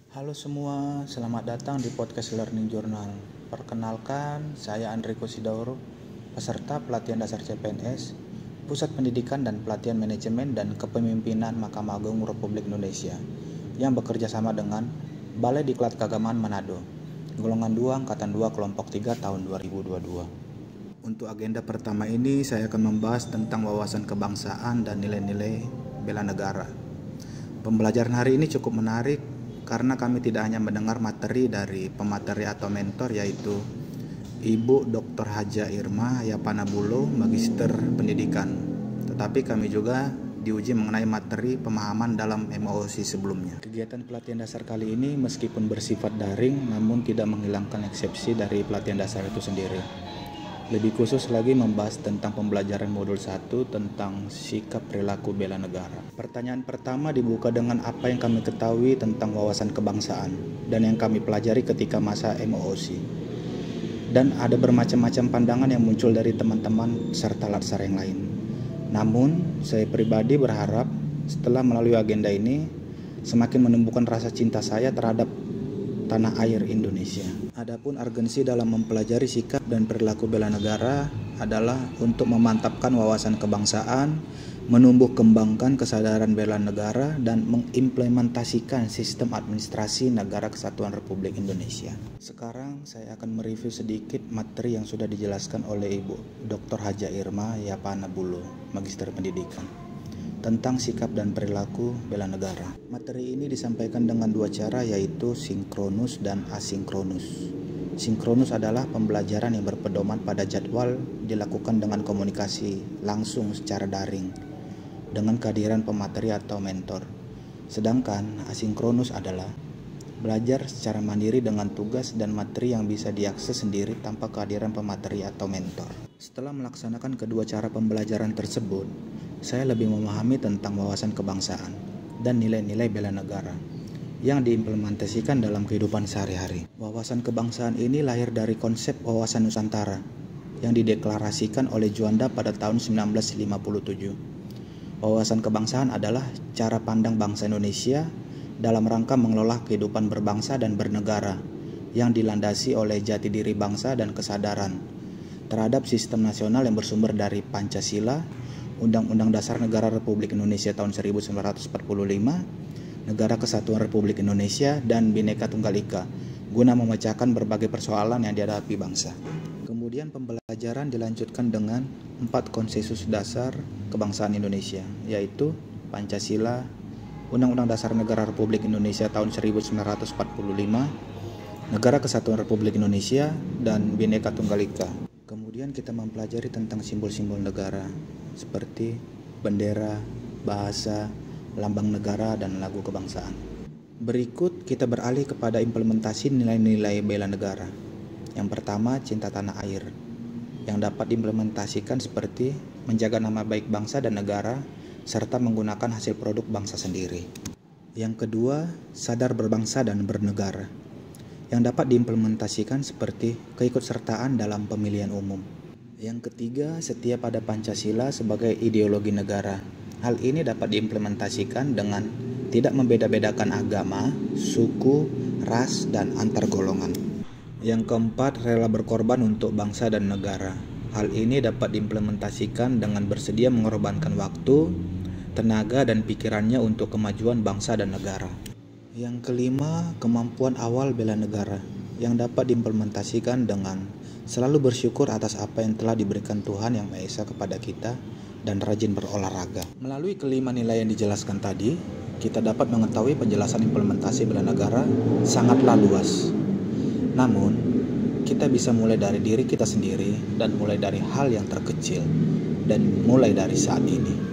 Halo semua, selamat datang di podcast Learning Journal. Perkenalkan, saya Andriko Sidauro, peserta pelatihan dasar CPNS, Pusat Pendidikan dan Pelatihan Manajemen dan Kepemimpinan Mahkamah Agung Republik Indonesia, yang bekerja sama dengan Balai Diklat Keagamaan Manado, Golongan 2 Angkatan 2 Kelompok 3 tahun 2022. Untuk agenda pertama ini, saya akan membahas tentang wawasan kebangsaan dan nilai-nilai bela negara. Pembelajaran hari ini cukup menarik karena kami tidak hanya mendengar materi dari pemateri atau mentor, yaitu Ibu Dr. Haja Irma Yapanabulo, Magister Pendidikan, tetapi kami juga diuji mengenai materi pemahaman dalam MOOC sebelumnya. Kegiatan pelatihan dasar kali ini meskipun bersifat daring, namun tidak menghilangkan eksepsi dari pelatihan dasar itu sendiri. Lebih khusus lagi membahas tentang pembelajaran modul 1 tentang sikap perilaku bela negara. Pertanyaan pertama dibuka dengan apa yang kami ketahui tentang wawasan kebangsaan dan yang kami pelajari ketika masa MOOC. Dan ada bermacam-macam pandangan yang muncul dari teman-teman serta latsar yang lain. Namun, saya pribadi berharap setelah melalui agenda ini semakin menumbuhkan rasa cinta saya terhadap tanah air Indonesia. Adapun urgensi dalam mempelajari sikap dan perilaku bela negara adalah untuk memantapkan wawasan kebangsaan, menumbuh kembangkan kesadaran bela negara, dan mengimplementasikan sistem administrasi Negara Kesatuan Republik Indonesia. Sekarang saya akan mereview sedikit materi yang sudah dijelaskan oleh Ibu Dr. Haja Irma Yapanabulo, Magister Pendidikan, tentang sikap dan perilaku bela negara. Materi ini disampaikan dengan dua cara, yaitu sinkronus dan asinkronus. Sinkronus adalah pembelajaran yang berpedoman pada jadwal dilakukan dengan komunikasi langsung secara daring dengan kehadiran pemateri atau mentor. Sedangkan asinkronus adalah belajar secara mandiri dengan tugas dan materi yang bisa diakses sendiri tanpa kehadiran pemateri atau mentor. Setelah melaksanakan kedua cara pembelajaran tersebut, saya lebih memahami tentang wawasan kebangsaan dan nilai-nilai bela negara yang diimplementasikan dalam kehidupan sehari-hari. Wawasan kebangsaan ini lahir dari konsep wawasan Nusantara yang dideklarasikan oleh Juanda pada tahun 1957. Wawasan kebangsaan adalah cara pandang bangsa Indonesia dalam rangka mengelola kehidupan berbangsa dan bernegara yang dilandasi oleh jati diri bangsa dan kesadaran terhadap sistem nasional yang bersumber dari Pancasila, Undang-Undang Dasar Negara Republik Indonesia tahun 1945, Negara Kesatuan Republik Indonesia, dan Bhinneka Tunggal Ika, guna memecahkan berbagai persoalan yang dihadapi bangsa. Kemudian pembelajaran dilanjutkan dengan 4 konsensus dasar kebangsaan Indonesia, yaitu Pancasila, Undang-Undang Dasar Negara Republik Indonesia tahun 1945, Negara Kesatuan Republik Indonesia, dan Bhinneka Tunggal Ika. Kemudian kita mempelajari tentang simbol-simbol negara seperti bendera, bahasa, lambang negara, dan lagu kebangsaan. Berikut kita beralih kepada implementasi nilai-nilai bela negara. Yang pertama, cinta tanah air, yang dapat diimplementasikan seperti menjaga nama baik bangsa dan negara serta menggunakan hasil produk bangsa sendiri. Yang kedua, sadar berbangsa dan bernegara, yang dapat diimplementasikan seperti keikutsertaan dalam pemilihan umum. Yang ketiga, setia pada Pancasila sebagai ideologi negara. Hal ini dapat diimplementasikan dengan tidak membeda-bedakan agama, suku, ras, dan antar golongan. Yang keempat, rela berkorban untuk bangsa dan negara. Hal ini dapat diimplementasikan dengan bersedia mengorbankan waktu, tenaga, dan pikirannya untuk kemajuan bangsa dan negara. Yang kelima, kemampuan awal bela negara, yang dapat diimplementasikan dengan selalu bersyukur atas apa yang telah diberikan Tuhan Yang Maha Esa kepada kita dan rajin berolahraga. Melalui kelima nilai yang dijelaskan tadi, kita dapat mengetahui penjelasan implementasi bela negara sangatlah luas. Namun, kita bisa mulai dari diri kita sendiri dan mulai dari hal yang terkecil dan mulai dari saat ini.